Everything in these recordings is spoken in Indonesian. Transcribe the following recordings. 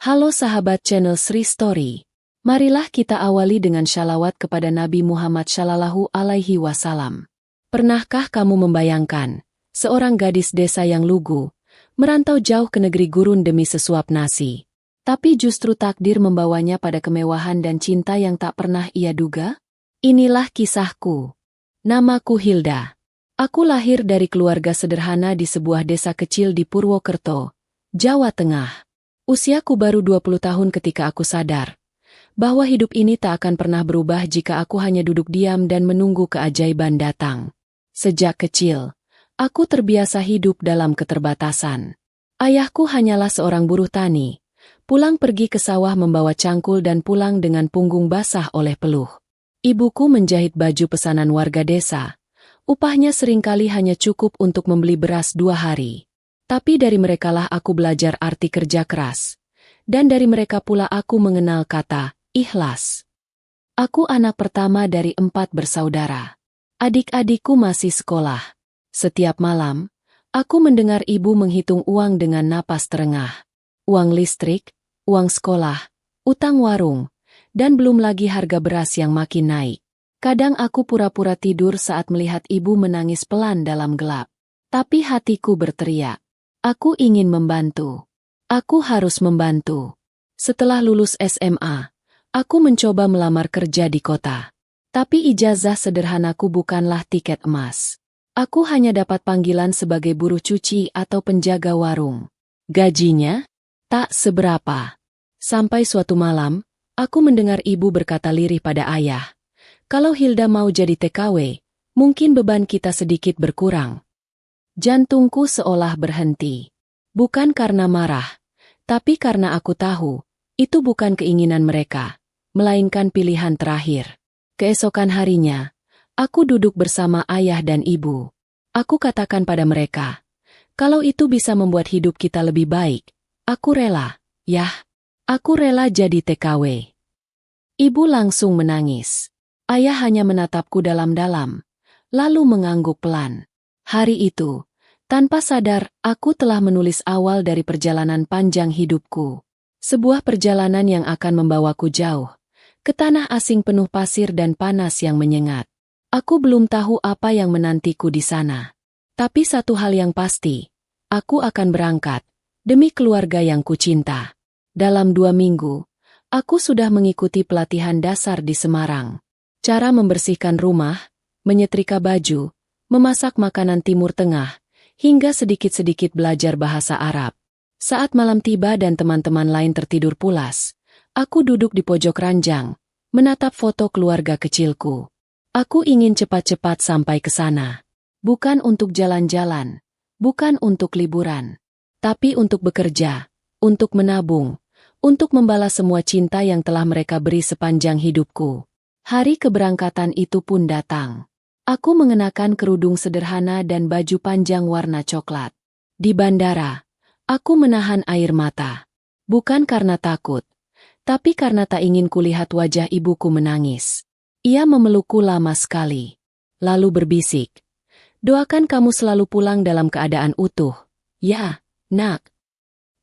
Halo sahabat channel Sri Story. Marilah kita awali dengan shalawat kepada Nabi Muhammad Shallallahu Alaihi Wasallam. Pernahkah kamu membayangkan, seorang gadis desa yang lugu, merantau jauh ke negeri gurun demi sesuap nasi. Tapi justru takdir membawanya pada kemewahan dan cinta yang tak pernah ia duga? Inilah kisahku. Namaku Hilda. Aku lahir dari keluarga sederhana di sebuah desa kecil di Purwokerto, Jawa Tengah. Usiaku baru 20 tahun ketika aku sadar bahwa hidup ini tak akan pernah berubah jika aku hanya duduk diam dan menunggu keajaiban datang. Sejak kecil, aku terbiasa hidup dalam keterbatasan. Ayahku hanyalah seorang buruh tani, pulang pergi ke sawah membawa cangkul dan pulang dengan punggung basah oleh peluh. Ibuku menjahit baju pesanan warga desa. Upahnya seringkali hanya cukup untuk membeli beras 2 hari. Tapi dari merekalah aku belajar arti kerja keras. Dan dari mereka pula aku mengenal kata ikhlas. Aku anak pertama dari 4 bersaudara. Adik-adikku masih sekolah. Setiap malam, aku mendengar ibu menghitung uang dengan napas terengah. Uang listrik, uang sekolah, utang warung, dan belum lagi harga beras yang makin naik. Kadang aku pura-pura tidur saat melihat ibu menangis pelan dalam gelap. Tapi hatiku berteriak. Aku ingin membantu. Aku harus membantu. Setelah lulus SMA, aku mencoba melamar kerja di kota. Tapi ijazah sederhanaku bukanlah tiket emas. Aku hanya dapat panggilan sebagai buruh cuci atau penjaga warung. Gajinya? Tak seberapa. Sampai suatu malam, aku mendengar ibu berkata lirih pada ayah. Kalau Hilda mau jadi TKW, mungkin beban kita sedikit berkurang. Jantungku seolah berhenti. Bukan karena marah, tapi karena aku tahu, itu bukan keinginan mereka, melainkan pilihan terakhir. Keesokan harinya, aku duduk bersama ayah dan ibu. Aku katakan pada mereka, kalau itu bisa membuat hidup kita lebih baik, aku rela, yah, aku rela jadi TKW. Ibu langsung menangis. Ayah hanya menatapku dalam-dalam, lalu mengangguk pelan. Hari itu, tanpa sadar, aku telah menulis awal dari perjalanan panjang hidupku. Sebuah perjalanan yang akan membawaku jauh, ke tanah asing penuh pasir dan panas yang menyengat. Aku belum tahu apa yang menantiku di sana. Tapi satu hal yang pasti, aku akan berangkat, demi keluarga yang kucinta. Dalam 2 minggu, aku sudah mengikuti pelatihan dasar di Semarang. Cara membersihkan rumah, menyetrika baju, memasak makanan Timur Tengah, hingga sedikit-sedikit belajar bahasa Arab. Saat malam tiba dan teman-teman lain tertidur pulas, aku duduk di pojok ranjang, menatap foto keluarga kecilku. Aku ingin cepat-cepat sampai ke sana. Bukan untuk jalan-jalan, bukan untuk liburan, tapi untuk bekerja, untuk menabung, untuk membalas semua cinta yang telah mereka beri sepanjang hidupku. Hari keberangkatan itu pun datang. Aku mengenakan kerudung sederhana dan baju panjang warna coklat. Di bandara, aku menahan air mata. Bukan karena takut, tapi karena tak ingin kulihat wajah ibuku menangis. Ia memelukku lama sekali. Lalu berbisik, "Doakan kamu selalu pulang dalam keadaan utuh." "Ya, nak."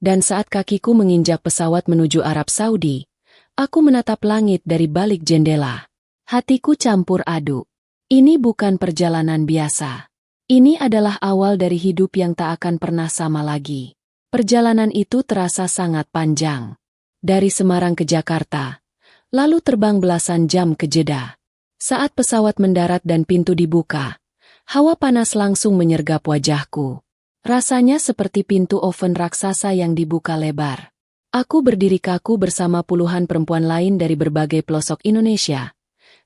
Dan saat kakiku menginjak pesawat menuju Arab Saudi, aku menatap langit dari balik jendela. Hatiku campur aduk. Ini bukan perjalanan biasa. Ini adalah awal dari hidup yang tak akan pernah sama lagi. Perjalanan itu terasa sangat panjang. Dari Semarang ke Jakarta, lalu terbang belasan jam ke Jeddah. Saat pesawat mendarat dan pintu dibuka, hawa panas langsung menyergap wajahku. Rasanya seperti pintu oven raksasa yang dibuka lebar. Aku berdiri kaku bersama puluhan perempuan lain dari berbagai pelosok Indonesia.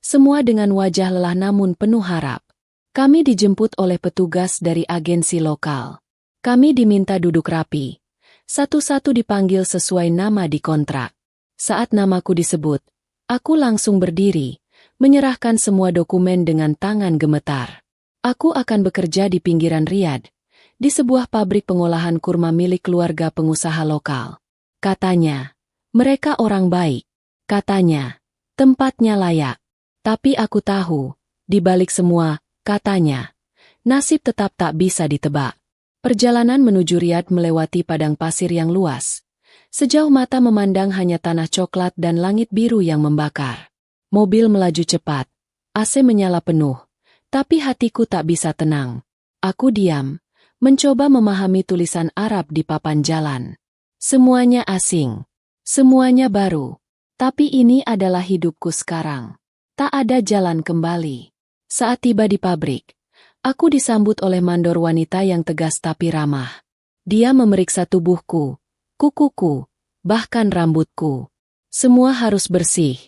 Semua dengan wajah lelah namun penuh harap. Kami dijemput oleh petugas dari agensi lokal. Kami diminta duduk rapi. Satu-satu dipanggil sesuai nama di kontrak. Saat namaku disebut, aku langsung berdiri, menyerahkan semua dokumen dengan tangan gemetar. Aku akan bekerja di pinggiran Riyadh, di sebuah pabrik pengolahan kurma milik keluarga pengusaha lokal. Katanya, mereka orang baik. Katanya, tempatnya layak. Tapi aku tahu, di balik semua, katanya, nasib tetap tak bisa ditebak. Perjalanan menuju Riyadh melewati padang pasir yang luas. Sejauh mata memandang hanya tanah coklat dan langit biru yang membakar. Mobil melaju cepat. AC menyala penuh. Tapi hatiku tak bisa tenang. Aku diam, mencoba memahami tulisan Arab di papan jalan. Semuanya asing. Semuanya baru. Tapi ini adalah hidupku sekarang. Tak ada jalan kembali. Saat tiba di pabrik, aku disambut oleh mandor wanita yang tegas tapi ramah. Dia memeriksa tubuhku, kukuku, bahkan rambutku. Semua harus bersih,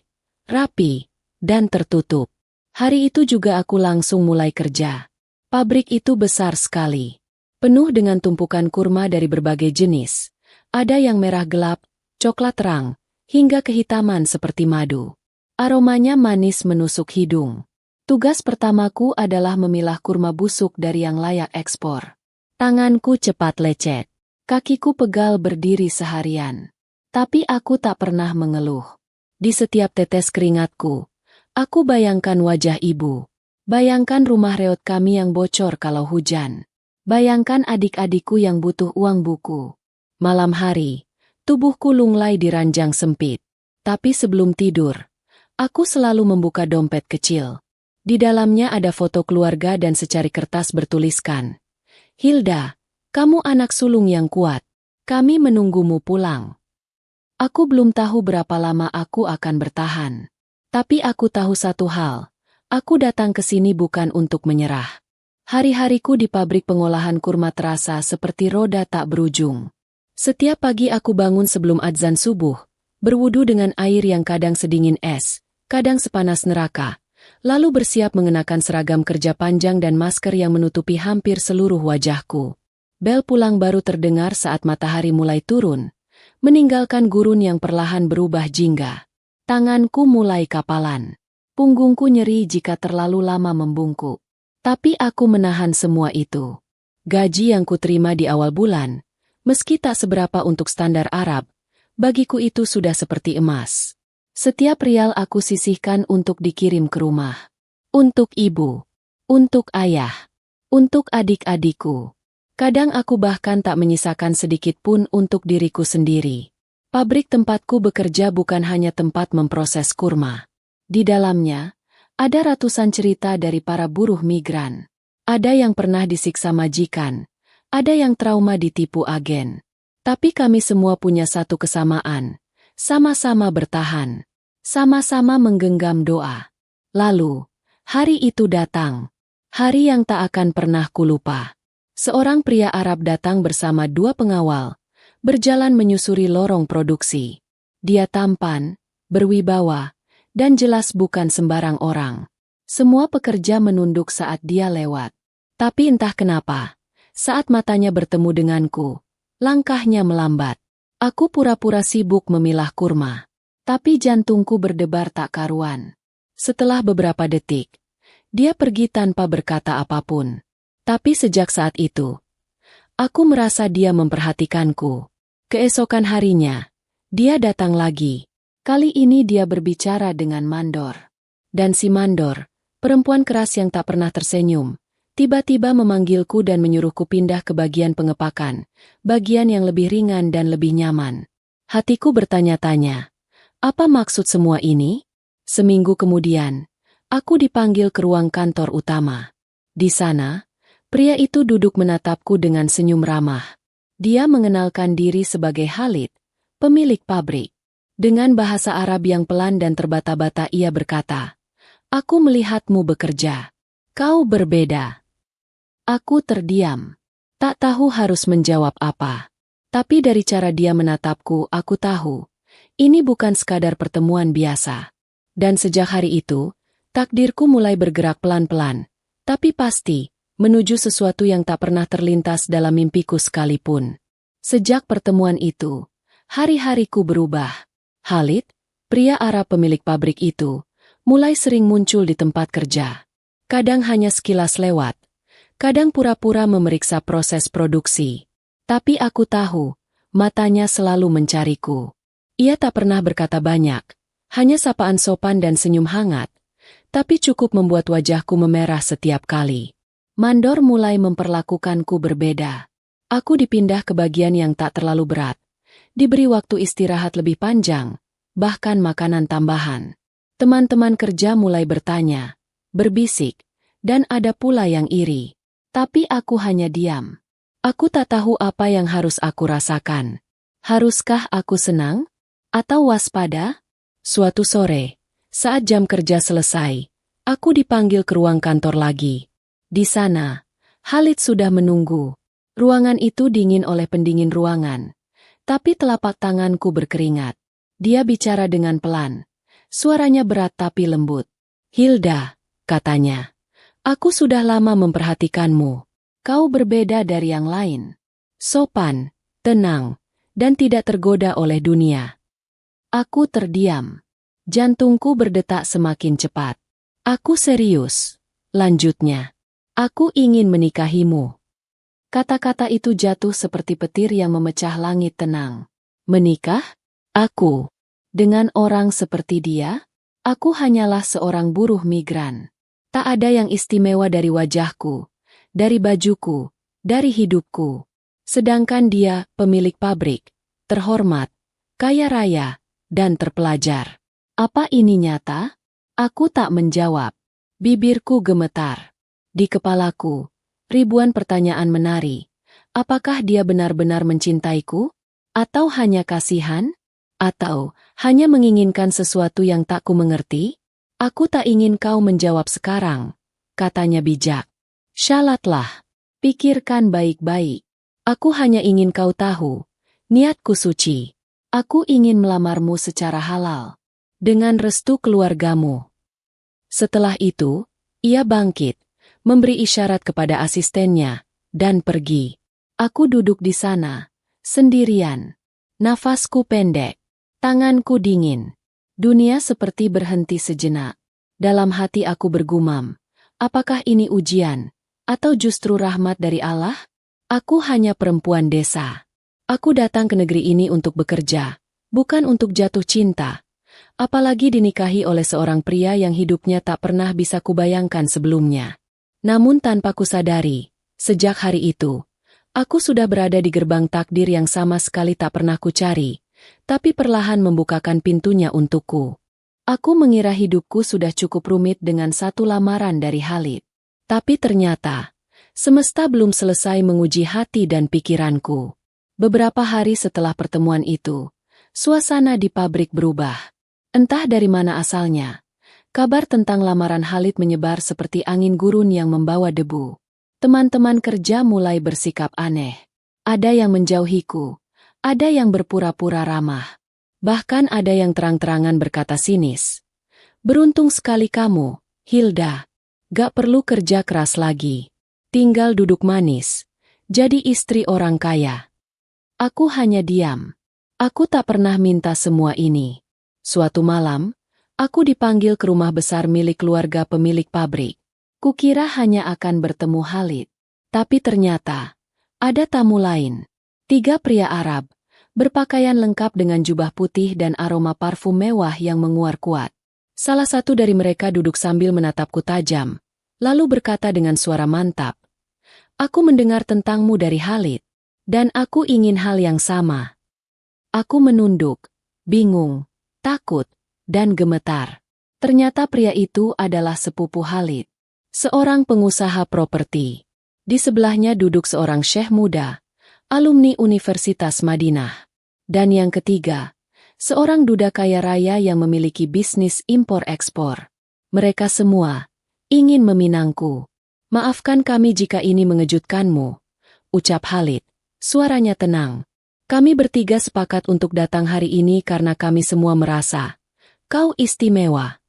rapi, dan tertutup. Hari itu juga aku langsung mulai kerja. Pabrik itu besar sekali. Penuh dengan tumpukan kurma dari berbagai jenis. Ada yang merah gelap, coklat terang, hingga kehitaman seperti madu. Aromanya manis menusuk hidung. Tugas pertamaku adalah memilah kurma busuk dari yang layak ekspor. Tanganku cepat lecet. Kakiku pegal berdiri seharian. Tapi aku tak pernah mengeluh. Di setiap tetes keringatku, aku bayangkan wajah ibu. Bayangkan rumah reot kami yang bocor kalau hujan. Bayangkan adik-adikku yang butuh uang buku. Malam hari, tubuhku lunglai di ranjang sempit. Tapi sebelum tidur, aku selalu membuka dompet kecil. Di dalamnya ada foto keluarga dan secari kertas bertuliskan, "Hilda, kamu anak sulung yang kuat. Kami menunggumu pulang." Aku belum tahu berapa lama aku akan bertahan. Tapi aku tahu satu hal. Aku datang ke sini bukan untuk menyerah. Hari-hariku di pabrik pengolahan kurma terasa seperti roda tak berujung. Setiap pagi aku bangun sebelum adzan subuh, berwudu dengan air yang kadang sedingin es, kadang sepanas neraka, lalu bersiap mengenakan seragam kerja panjang dan masker yang menutupi hampir seluruh wajahku. Bel pulang baru terdengar saat matahari mulai turun, meninggalkan gurun yang perlahan berubah jingga. Tanganku mulai kapalan. Punggungku nyeri jika terlalu lama membungkuk. Tapi aku menahan semua itu. Gaji yang kuterima di awal bulan, meski tak seberapa untuk standar Arab, bagiku itu sudah seperti emas. Setiap rial aku sisihkan untuk dikirim ke rumah. Untuk ibu. Untuk ayah. Untuk adik-adikku. Kadang aku bahkan tak menyisakan sedikit pun untuk diriku sendiri. Pabrik tempatku bekerja bukan hanya tempat memproses kurma. Di dalamnya, ada ratusan cerita dari para buruh migran. Ada yang pernah disiksa majikan, ada yang trauma ditipu agen. Tapi kami semua punya satu kesamaan, sama-sama bertahan, sama-sama menggenggam doa. Lalu, hari itu datang, hari yang tak akan pernah kulupa. Seorang pria Arab datang bersama 2 pengawal, berjalan menyusuri lorong produksi. Dia tampan, berwibawa, dan jelas bukan sembarang orang. Semua pekerja menunduk saat dia lewat. Tapi entah kenapa, saat matanya bertemu denganku, langkahnya melambat. Aku pura-pura sibuk memilah kurma. Tapi jantungku berdebar tak karuan. Setelah beberapa detik, dia pergi tanpa berkata apapun. Tapi sejak saat itu, aku merasa dia memperhatikanku. Keesokan harinya, dia datang lagi. Kali ini dia berbicara dengan mandor. Dan si mandor, perempuan keras yang tak pernah tersenyum, tiba-tiba memanggilku dan menyuruhku pindah ke bagian pengepakan, bagian yang lebih ringan dan lebih nyaman. Hatiku bertanya-tanya, apa maksud semua ini? Seminggu kemudian, aku dipanggil ke ruang kantor utama. Di sana, pria itu duduk menatapku dengan senyum ramah. Dia mengenalkan diri sebagai Khalid, pemilik pabrik. Dengan bahasa Arab yang pelan dan terbata-bata ia berkata, "Aku melihatmu bekerja. Kau berbeda." Aku terdiam. Tak tahu harus menjawab apa. Tapi dari cara dia menatapku, aku tahu, ini bukan sekadar pertemuan biasa. Dan sejak hari itu, takdirku mulai bergerak pelan-pelan, tapi pasti, menuju sesuatu yang tak pernah terlintas dalam mimpiku sekalipun. Sejak pertemuan itu, hari-hariku berubah. Khalid, pria Arab pemilik pabrik itu, mulai sering muncul di tempat kerja. Kadang hanya sekilas lewat, kadang pura-pura memeriksa proses produksi. Tapi aku tahu, matanya selalu mencariku. Ia tak pernah berkata banyak, hanya sapaan sopan dan senyum hangat, tapi cukup membuat wajahku memerah setiap kali. Mandor mulai memperlakukanku berbeda. Aku dipindah ke bagian yang tak terlalu berat, diberi waktu istirahat lebih panjang, bahkan makanan tambahan. Teman-teman kerja mulai bertanya, berbisik, dan ada pula yang iri. Tapi aku hanya diam. Aku tak tahu apa yang harus aku rasakan. Haruskah aku senang? Atau waspada? Suatu sore, saat jam kerja selesai, aku dipanggil ke ruang kantor lagi. Di sana, Khalid sudah menunggu. Ruangan itu dingin oleh pendingin ruangan. Tapi telapak tanganku berkeringat. Dia bicara dengan pelan. Suaranya berat tapi lembut. Hilda, katanya. Aku sudah lama memperhatikanmu. Kau berbeda dari yang lain. Sopan, tenang, dan tidak tergoda oleh dunia. Aku terdiam. Jantungku berdetak semakin cepat. Aku serius. Lanjutnya. Aku ingin menikahimu. Kata-kata itu jatuh seperti petir yang memecah langit tenang. Menikah? Aku. Dengan orang seperti dia? Aku hanyalah seorang buruh migran. Tak ada yang istimewa dari wajahku, dari bajuku, dari hidupku. Sedangkan dia, pemilik pabrik, terhormat, kaya raya, dan terpelajar. Apa ini nyata? Aku tak menjawab. Bibirku gemetar. Di kepalaku, ribuan pertanyaan menari. Apakah dia benar-benar mencintaiku? Atau hanya kasihan? Atau hanya menginginkan sesuatu yang tak ku mengerti? Aku tak ingin kau menjawab sekarang, katanya bijak. Syalatlah. Pikirkan baik-baik. Aku hanya ingin kau tahu. Niatku suci. Aku ingin melamarmu secara halal. Dengan restu keluargamu. Setelah itu, ia bangkit. Memberi isyarat kepada asistennya, dan pergi. Aku duduk di sana, sendirian. Nafasku pendek, tanganku dingin. Dunia seperti berhenti sejenak. Dalam hati aku bergumam, apakah ini ujian, atau justru rahmat dari Allah? Aku hanya perempuan desa. Aku datang ke negeri ini untuk bekerja, bukan untuk jatuh cinta. Apalagi dinikahi oleh seorang pria yang hidupnya tak pernah bisa kubayangkan sebelumnya. Namun tanpa kusadari, sejak hari itu, aku sudah berada di gerbang takdir yang sama sekali tak pernah kucari, tapi perlahan membukakan pintunya untukku. Aku mengira hidupku sudah cukup rumit dengan satu lamaran dari Khalid. Tapi ternyata, semesta belum selesai menguji hati dan pikiranku. Beberapa hari setelah pertemuan itu, suasana di pabrik berubah. Entah dari mana asalnya. Kabar tentang lamaran Khalid menyebar seperti angin gurun yang membawa debu. Teman-teman kerja mulai bersikap aneh. Ada yang menjauhiku, ada yang berpura-pura ramah. Bahkan ada yang terang-terangan berkata sinis. Beruntung sekali kamu, Hilda. Gak perlu kerja keras lagi. Tinggal duduk manis. Jadi istri orang kaya. Aku hanya diam. Aku tak pernah minta semua ini. Suatu malam, aku dipanggil ke rumah besar milik keluarga pemilik pabrik. Kukira hanya akan bertemu Khalid. Tapi ternyata, ada tamu lain. 3 pria Arab, berpakaian lengkap dengan jubah putih dan aroma parfum mewah yang menguar kuat. Salah satu dari mereka duduk sambil menatapku tajam, lalu berkata dengan suara mantap. Aku mendengar tentangmu dari Khalid, dan aku ingin hal yang sama. Aku menunduk, bingung, takut, dan gemetar. Ternyata pria itu adalah sepupu Khalid, seorang pengusaha properti. Di sebelahnya duduk seorang syekh muda, alumni Universitas Madinah. Dan yang ketiga, seorang duda kaya raya yang memiliki bisnis impor-ekspor. Mereka semua ingin meminangku. Maafkan kami jika ini mengejutkanmu, ucap Khalid. Suaranya tenang. Kami bertiga sepakat untuk datang hari ini karena kami semua merasa kau istimewa.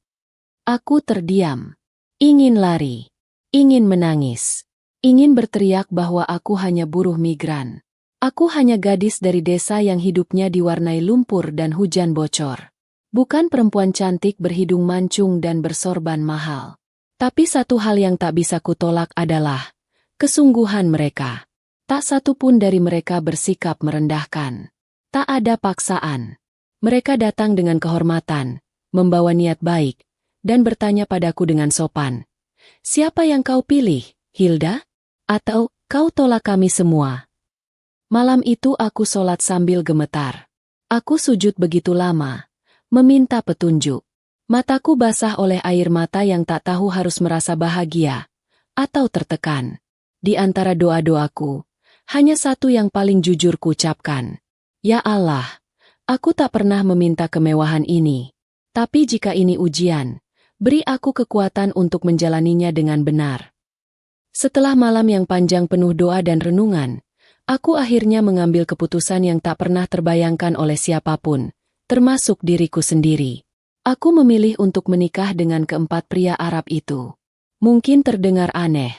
Aku terdiam. Ingin lari. Ingin menangis. Ingin berteriak bahwa aku hanya buruh migran. Aku hanya gadis dari desa yang hidupnya diwarnai lumpur dan hujan bocor. Bukan perempuan cantik berhidung mancung dan bersorban mahal. Tapi satu hal yang tak bisa kutolak adalah kesungguhan mereka. Tak satu pun dari mereka bersikap merendahkan. Tak ada paksaan. Mereka datang dengan kehormatan, membawa niat baik, dan bertanya padaku dengan sopan. Siapa yang kau pilih, Hilda? Atau kau tolak kami semua? Malam itu aku sholat sambil gemetar. Aku sujud begitu lama, meminta petunjuk. Mataku basah oleh air mata yang tak tahu harus merasa bahagia atau tertekan. Di antara doa-doaku, hanya satu yang paling jujur kuucapkan. Ya Allah, aku tak pernah meminta kemewahan ini. Tapi jika ini ujian, beri aku kekuatan untuk menjalaninya dengan benar. Setelah malam yang panjang penuh doa dan renungan, aku akhirnya mengambil keputusan yang tak pernah terbayangkan oleh siapapun, termasuk diriku sendiri. Aku memilih untuk menikah dengan keempat pria Arab itu. Mungkin terdengar aneh,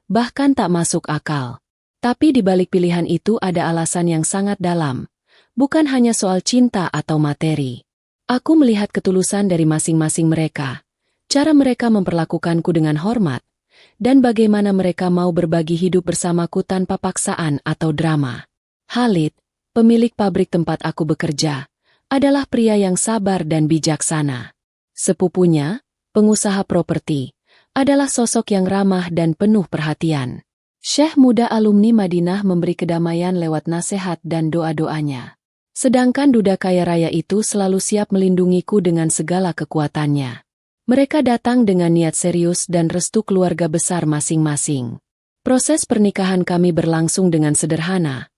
bahkan tak masuk akal. Tapi di balik pilihan itu ada alasan yang sangat dalam, bukan hanya soal cinta atau materi. Aku melihat ketulusan dari masing-masing mereka, cara mereka memperlakukanku dengan hormat, dan bagaimana mereka mau berbagi hidup bersamaku tanpa paksaan atau drama. Khalid, pemilik pabrik tempat aku bekerja, adalah pria yang sabar dan bijaksana. Sepupunya, pengusaha properti, adalah sosok yang ramah dan penuh perhatian. Syekh muda alumni Madinah memberi kedamaian lewat nasihat dan doa-doanya. Sedangkan duda kaya raya itu selalu siap melindungiku dengan segala kekuatannya. Mereka datang dengan niat serius dan restu keluarga besar masing-masing. Proses pernikahan kami berlangsung dengan sederhana,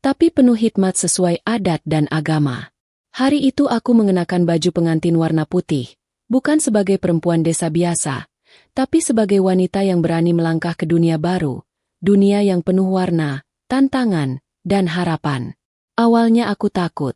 tapi penuh hikmat sesuai adat dan agama. Hari itu aku mengenakan baju pengantin warna putih, bukan sebagai perempuan desa biasa, tapi sebagai wanita yang berani melangkah ke dunia baru, dunia yang penuh warna, tantangan, dan harapan. Awalnya aku takut.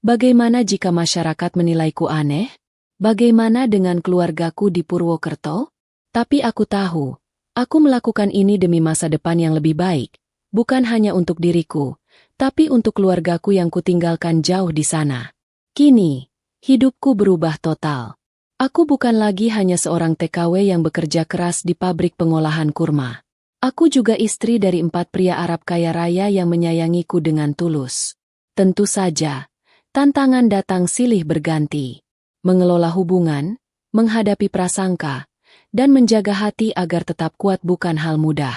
Bagaimana jika masyarakat menilaiku aneh? Bagaimana dengan keluargaku di Purwokerto? Tapi aku tahu, aku melakukan ini demi masa depan yang lebih baik, bukan hanya untuk diriku, tapi untuk keluargaku yang kutinggalkan jauh di sana. Kini, hidupku berubah total. Aku bukan lagi hanya seorang TKW yang bekerja keras di pabrik pengolahan kurma. Aku juga istri dari 4 pria Arab kaya raya yang menyayangiku dengan tulus. Tentu saja, tantangan datang silih berganti. Mengelola hubungan, menghadapi prasangka, dan menjaga hati agar tetap kuat bukan hal mudah.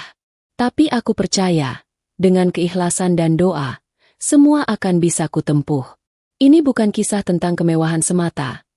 Tapi aku percaya, dengan keikhlasan dan doa, semua akan bisa kutempuh. Ini bukan kisah tentang kemewahan semata,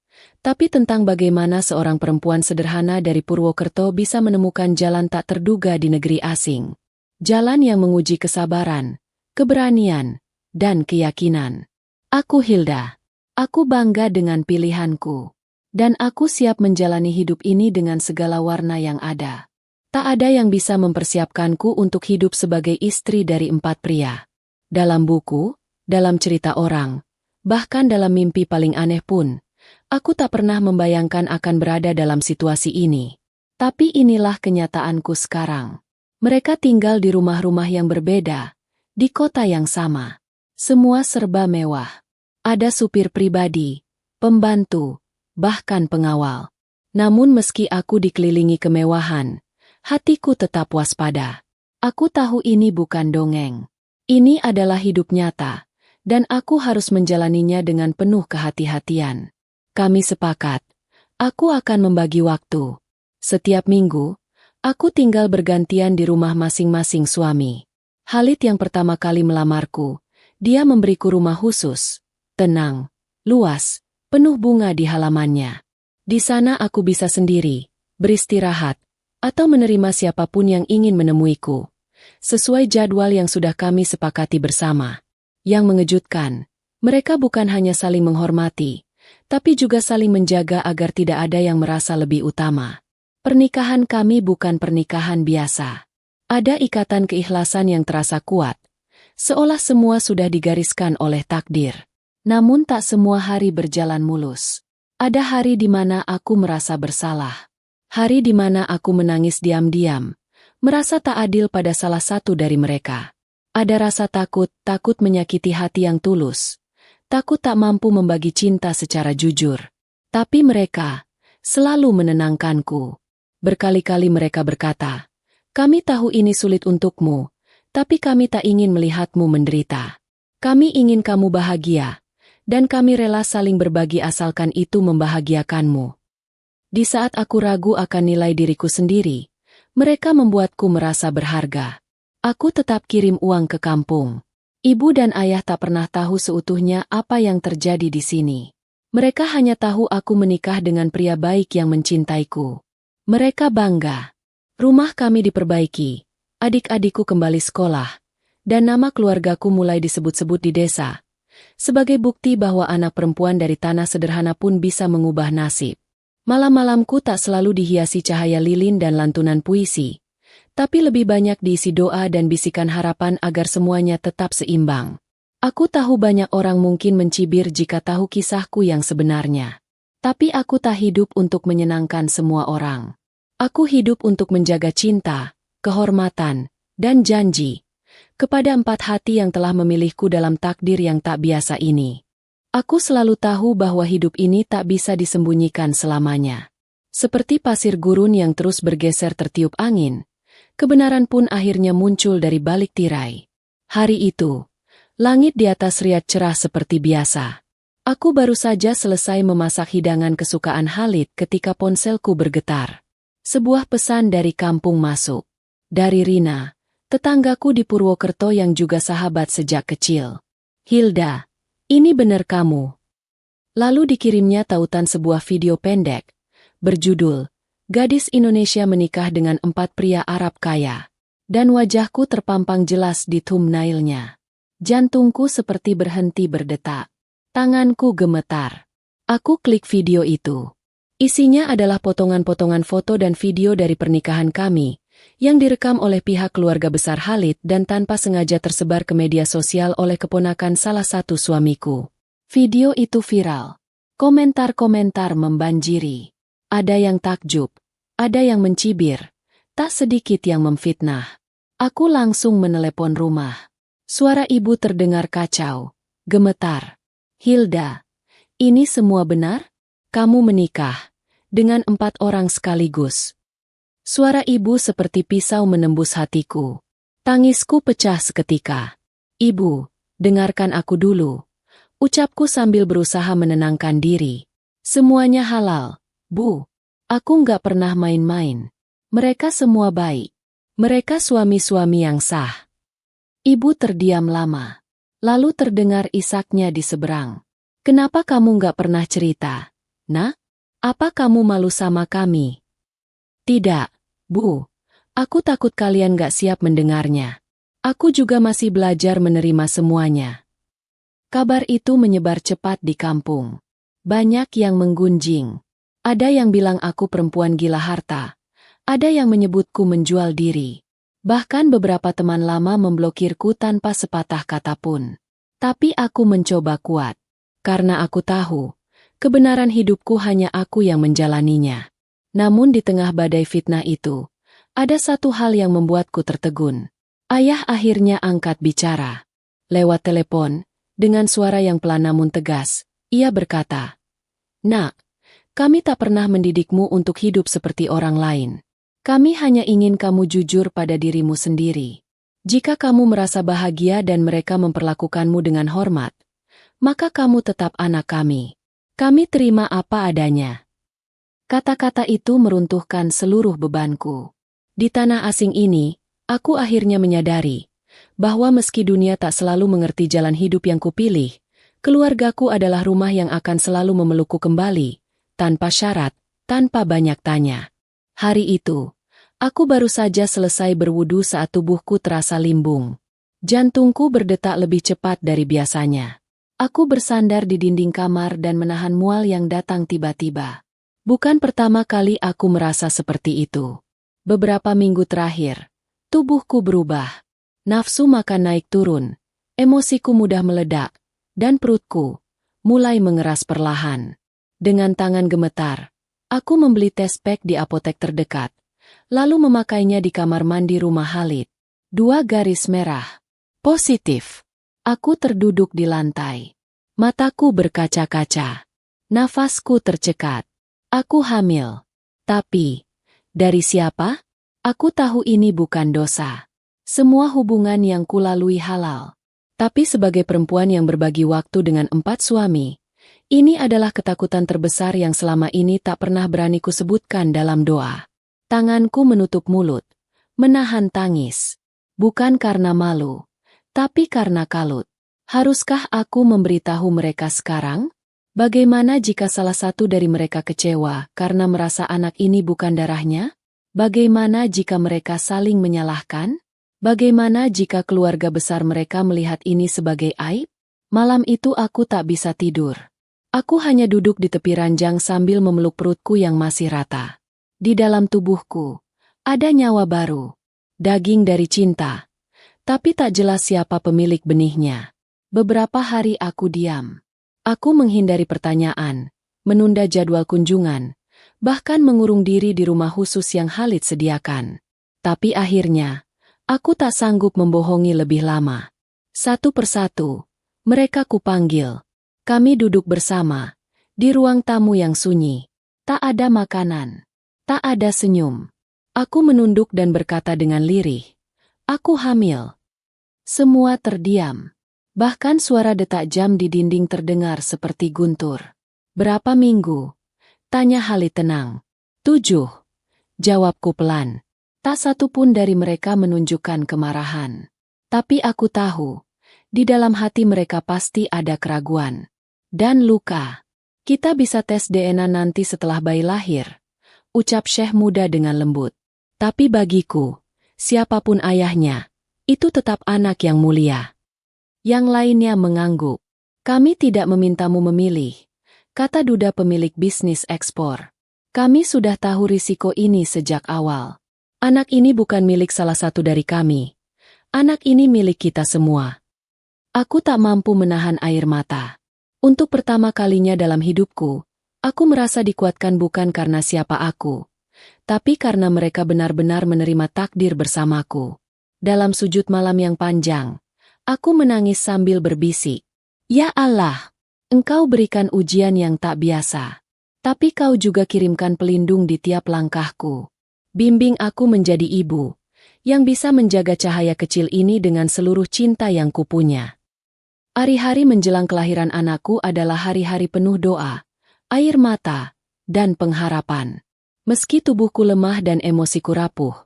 tapi tentang bagaimana seorang perempuan sederhana dari Purwokerto bisa menemukan jalan tak terduga di negeri asing. Jalan yang menguji kesabaran, keberanian, dan keyakinan. Aku Hilda. Aku bangga dengan pilihanku. Dan aku siap menjalani hidup ini dengan segala warna yang ada. Tak ada yang bisa mempersiapkanku untuk hidup sebagai istri dari 4 pria. Dalam buku, dalam cerita orang, bahkan dalam mimpi paling aneh pun, aku tak pernah membayangkan akan berada dalam situasi ini. Tapi inilah kenyataanku sekarang. Mereka tinggal di rumah-rumah yang berbeda, di kota yang sama. Semua serba mewah. Ada supir pribadi, pembantu, bahkan pengawal. Namun meski aku dikelilingi kemewahan, hatiku tetap waspada. Aku tahu ini bukan dongeng. Ini adalah hidup nyata, dan aku harus menjalaninya dengan penuh kehati-hatian. Kami sepakat, aku akan membagi waktu. Setiap minggu, aku tinggal bergantian di rumah masing-masing suami. Khalid yang pertama kali melamarku, dia memberiku rumah khusus. Tenang, luas, penuh bunga di halamannya. Di sana aku bisa sendiri, beristirahat, atau menerima siapapun yang ingin menemuiku. Sesuai jadwal yang sudah kami sepakati bersama. Yang mengejutkan, mereka bukan hanya saling menghormati, tapi juga saling menjaga agar tidak ada yang merasa lebih utama. Pernikahan kami bukan pernikahan biasa. Ada ikatan keikhlasan yang terasa kuat, seolah semua sudah digariskan oleh takdir. Namun tak semua hari berjalan mulus. Ada hari di mana aku merasa bersalah. Hari di mana aku menangis diam-diam, merasa tak adil pada salah satu dari mereka. Ada rasa takut menyakiti hati yang tulus. Takut tak mampu membagi cinta secara jujur. Tapi mereka selalu menenangkanku. Berkali-kali mereka berkata, "Kami tahu ini sulit untukmu, tapi kami tak ingin melihatmu menderita. Kami ingin kamu bahagia. Dan kami rela saling berbagi asalkan itu membahagiakanmu." Di saat aku ragu akan nilai diriku sendiri, mereka membuatku merasa berharga. Aku tetap kirim uang ke kampung. Ibu dan ayah tak pernah tahu seutuhnya apa yang terjadi di sini. Mereka hanya tahu aku menikah dengan pria baik yang mencintaiku. Mereka bangga. Rumah kami diperbaiki, adik-adikku kembali sekolah, dan nama keluargaku mulai disebut-sebut di desa. Sebagai bukti bahwa anak perempuan dari tanah sederhana pun bisa mengubah nasib. Malam-malamku tak selalu dihiasi cahaya lilin dan lantunan puisi, tapi lebih banyak diisi doa dan bisikan harapan agar semuanya tetap seimbang. Aku tahu banyak orang mungkin mencibir jika tahu kisahku yang sebenarnya. Tapi aku tak hidup untuk menyenangkan semua orang. Aku hidup untuk menjaga cinta, kehormatan, dan janji kepada empat hati yang telah memilihku dalam takdir yang tak biasa ini. Aku selalu tahu bahwa hidup ini tak bisa disembunyikan selamanya. Seperti pasir gurun yang terus bergeser tertiup angin, kebenaran pun akhirnya muncul dari balik tirai. Hari itu, langit di atas riat cerah seperti biasa. Aku baru saja selesai memasak hidangan kesukaan Khalid ketika ponselku bergetar. Sebuah pesan dari kampung masuk. Dari Rina, tetanggaku di Purwokerto yang juga sahabat sejak kecil. Hilda, ini benar kamu. Lalu dikirimnya tautan sebuah video pendek, berjudul, Gadis Indonesia menikah dengan 4 pria Arab kaya. Dan wajahku terpampang jelas di thumbnailnya. Jantungku seperti berhenti berdetak. Tanganku gemetar. Aku klik video itu. Isinya adalah potongan-potongan foto dan video dari pernikahan kami, yang direkam oleh pihak keluarga besar Khalid dan tanpa sengaja tersebar ke media sosial oleh keponakan salah satu suamiku. Video itu viral. Komentar-komentar membanjiri. Ada yang takjub, ada yang mencibir, tak sedikit yang memfitnah. Aku langsung menelepon rumah. Suara ibu terdengar kacau, gemetar. Hilda, ini semua benar? Kamu menikah dengan 4 orang sekaligus. Suara ibu seperti pisau menembus hatiku. Tangisku pecah seketika. Ibu, dengarkan aku dulu. Ucapku sambil berusaha menenangkan diri. Semuanya halal, Bu. Aku nggak pernah main-main. Mereka semua baik. Mereka suami-suami yang sah. Ibu terdiam lama. Lalu terdengar isaknya di seberang. Kenapa kamu nggak pernah cerita? Nah, apa kamu malu sama kami? Tidak, Bu. Aku takut kalian nggak siap mendengarnya. Aku juga masih belajar menerima semuanya. Kabar itu menyebar cepat di kampung. Banyak yang menggunjing. Ada yang bilang aku perempuan gila harta. Ada yang menyebutku menjual diri. Bahkan beberapa teman lama memblokirku tanpa sepatah kata pun. Tapi aku mencoba kuat. Karena aku tahu, kebenaran hidupku hanya aku yang menjalaninya. Namun di tengah badai fitnah itu, ada satu hal yang membuatku tertegun. Ayah akhirnya angkat bicara. Lewat telepon, dengan suara yang pelan namun tegas, ia berkata, "Nak, kami tak pernah mendidikmu untuk hidup seperti orang lain. Kami hanya ingin kamu jujur pada dirimu sendiri. Jika kamu merasa bahagia dan mereka memperlakukanmu dengan hormat, maka kamu tetap anak kami. Kami terima apa adanya." Kata-kata itu meruntuhkan seluruh bebanku. Di tanah asing ini, aku akhirnya menyadari bahwa meski dunia tak selalu mengerti jalan hidup yang kupilih, keluargaku adalah rumah yang akan selalu memelukku kembali, tanpa syarat, tanpa banyak tanya. Hari itu, aku baru saja selesai berwudu saat tubuhku terasa limbung. Jantungku berdetak lebih cepat dari biasanya. Aku bersandar di dinding kamar dan menahan mual yang datang tiba-tiba. Bukan pertama kali aku merasa seperti itu. Beberapa minggu terakhir, tubuhku berubah. Nafsu makan naik turun, emosiku mudah meledak, dan perutku mulai mengeras perlahan. Dengan tangan gemetar, aku membeli tes pack di apotek terdekat, lalu memakainya di kamar mandi rumah Khalid. 2 garis merah. Positif. Aku terduduk di lantai. Mataku berkaca-kaca. Nafasku tercekat. Aku hamil. Tapi, dari siapa? Aku tahu ini bukan dosa. Semua hubungan yang kulalui halal. Tapi sebagai perempuan yang berbagi waktu dengan 4 suami, ini adalah ketakutan terbesar yang selama ini tak pernah berani kusebutkan dalam doa. Tanganku menutup mulut, menahan tangis. Bukan karena malu, Tapi karena kalut, haruskah aku memberitahu mereka sekarang? Bagaimana jika salah satu dari mereka kecewa karena merasa anak ini bukan darahnya? Bagaimana jika mereka saling menyalahkan? Bagaimana jika keluarga besar mereka melihat ini sebagai aib? Malam itu aku tak bisa tidur. Aku hanya duduk di tepi ranjang sambil memeluk perutku yang masih rata. Di dalam tubuhku, ada nyawa baru. Daging dari cinta. Tapi tak jelas siapa pemilik benihnya. Beberapa hari aku diam. Aku menghindari pertanyaan, menunda jadwal kunjungan, bahkan mengurung diri di rumah khusus yang Khalid sediakan. Tapi akhirnya, aku tak sanggup membohongi lebih lama. Satu persatu, mereka kupanggil. Kami duduk bersama, di ruang tamu yang sunyi. Tak ada makanan, tak ada senyum. Aku menunduk dan berkata dengan lirih, "Aku hamil." Semua terdiam. Bahkan suara detak jam di dinding terdengar seperti guntur. "Berapa minggu?" tanya Khalid tenang. 7. Jawabku pelan. Tak satu pun dari mereka menunjukkan kemarahan. Tapi aku tahu, di dalam hati mereka pasti ada keraguan. Dan luka. "Kita bisa tes DNA nanti setelah bayi lahir," ucap Syekh muda dengan lembut. Tapi bagiku, siapapun ayahnya, itu tetap anak yang mulia. Yang lainnya mengangguk. "Kami tidak memintamu memilih," kata duda pemilik bisnis ekspor. "Kami sudah tahu risiko ini sejak awal. Anak ini bukan milik salah satu dari kami. Anak ini milik kita semua." Aku tak mampu menahan air mata. Untuk pertama kalinya dalam hidupku, aku merasa dikuatkan bukan karena siapa aku, tapi karena mereka benar-benar menerima takdir bersamaku. Dalam sujud malam yang panjang, aku menangis sambil berbisik, "Ya Allah, Engkau berikan ujian yang tak biasa. Tapi Kau juga kirimkan pelindung di tiap langkahku. Bimbing aku menjadi ibu, yang bisa menjaga cahaya kecil ini dengan seluruh cinta yang kupunya." Hari-hari menjelang kelahiran anakku adalah hari-hari penuh doa, air mata, dan pengharapan. Meski tubuhku lemah dan emosiku rapuh,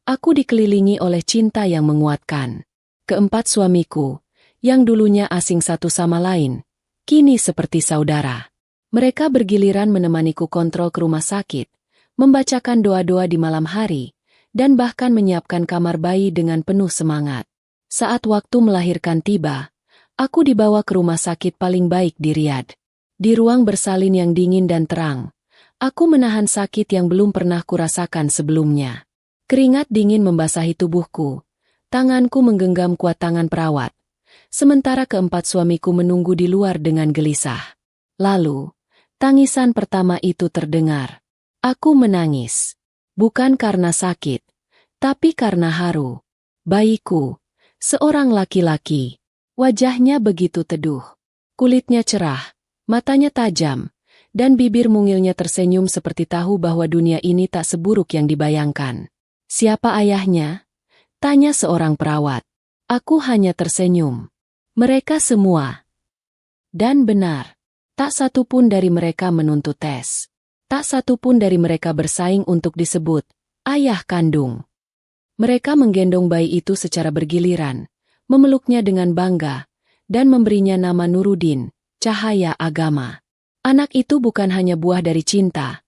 aku dikelilingi oleh cinta yang menguatkan. Keempat suamiku, yang dulunya asing satu sama lain, kini seperti saudara. Mereka bergiliran menemaniku kontrol ke rumah sakit, membacakan doa-doa di malam hari, dan bahkan menyiapkan kamar bayi dengan penuh semangat. Saat waktu melahirkan tiba, aku dibawa ke rumah sakit paling baik di Riyadh. Di ruang bersalin yang dingin dan terang, aku menahan sakit yang belum pernah kurasakan sebelumnya. Keringat dingin membasahi tubuhku. Tanganku menggenggam kuat tangan perawat, sementara keempat suamiku menunggu di luar dengan gelisah. Lalu, tangisan pertama itu terdengar. Aku menangis. Bukan karena sakit, tapi karena haru. Bayiku, seorang laki-laki. Wajahnya begitu teduh. Kulitnya cerah, matanya tajam, dan bibir mungilnya tersenyum seperti tahu bahwa dunia ini tak seburuk yang dibayangkan. "Siapa ayahnya?" tanya seorang perawat. Aku hanya tersenyum. Mereka semua. Dan benar, tak satu pun dari mereka menuntut tes. Tak satu pun dari mereka bersaing untuk disebut ayah kandung. Mereka menggendong bayi itu secara bergiliran, memeluknya dengan bangga, dan memberinya nama Nuruddin, cahaya agama. Anak itu bukan hanya buah dari cinta,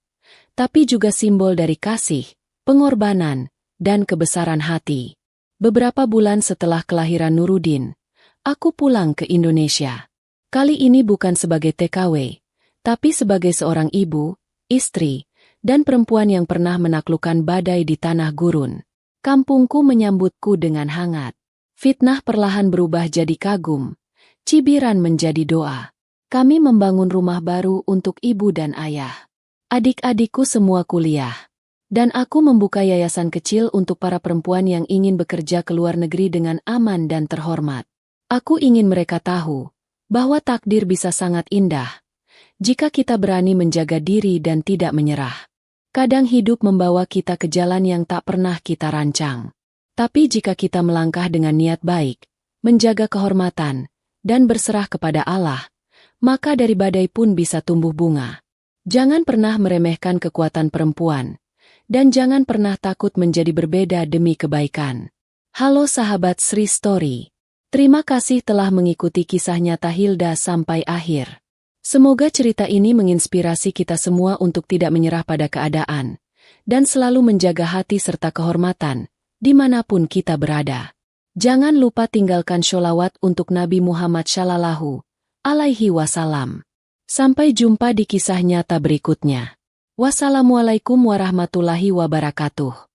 tapi juga simbol dari kasih, pengorbanan, dan kebesaran hati. Beberapa bulan setelah kelahiran Nuruddin, aku pulang ke Indonesia. Kali ini bukan sebagai TKW, tapi sebagai seorang ibu, istri, dan perempuan yang pernah menaklukkan badai di tanah gurun. Kampungku menyambutku dengan hangat. Fitnah perlahan berubah jadi kagum, cibiran menjadi doa. Kami membangun rumah baru untuk ibu dan ayah. Adik-adikku semua kuliah. Dan aku membuka yayasan kecil untuk para perempuan yang ingin bekerja ke luar negeri dengan aman dan terhormat. Aku ingin mereka tahu bahwa takdir bisa sangat indah jika kita berani menjaga diri dan tidak menyerah. Kadang hidup membawa kita ke jalan yang tak pernah kita rancang. Tapi jika kita melangkah dengan niat baik, menjaga kehormatan, dan berserah kepada Allah, maka dari badai pun bisa tumbuh bunga. Jangan pernah meremehkan kekuatan perempuan. Dan jangan pernah takut menjadi berbeda demi kebaikan. Halo sahabat Sri Story. Terima kasih telah mengikuti kisah nyata Hilda sampai akhir. Semoga cerita ini menginspirasi kita semua untuk tidak menyerah pada keadaan, dan selalu menjaga hati serta kehormatan, dimanapun kita berada. Jangan lupa tinggalkan sholawat untuk Nabi Muhammad Shallallahu Alaihi Wasallam. Sampai jumpa di kisah nyata berikutnya. Wassalamualaikum warahmatullahi wabarakatuh.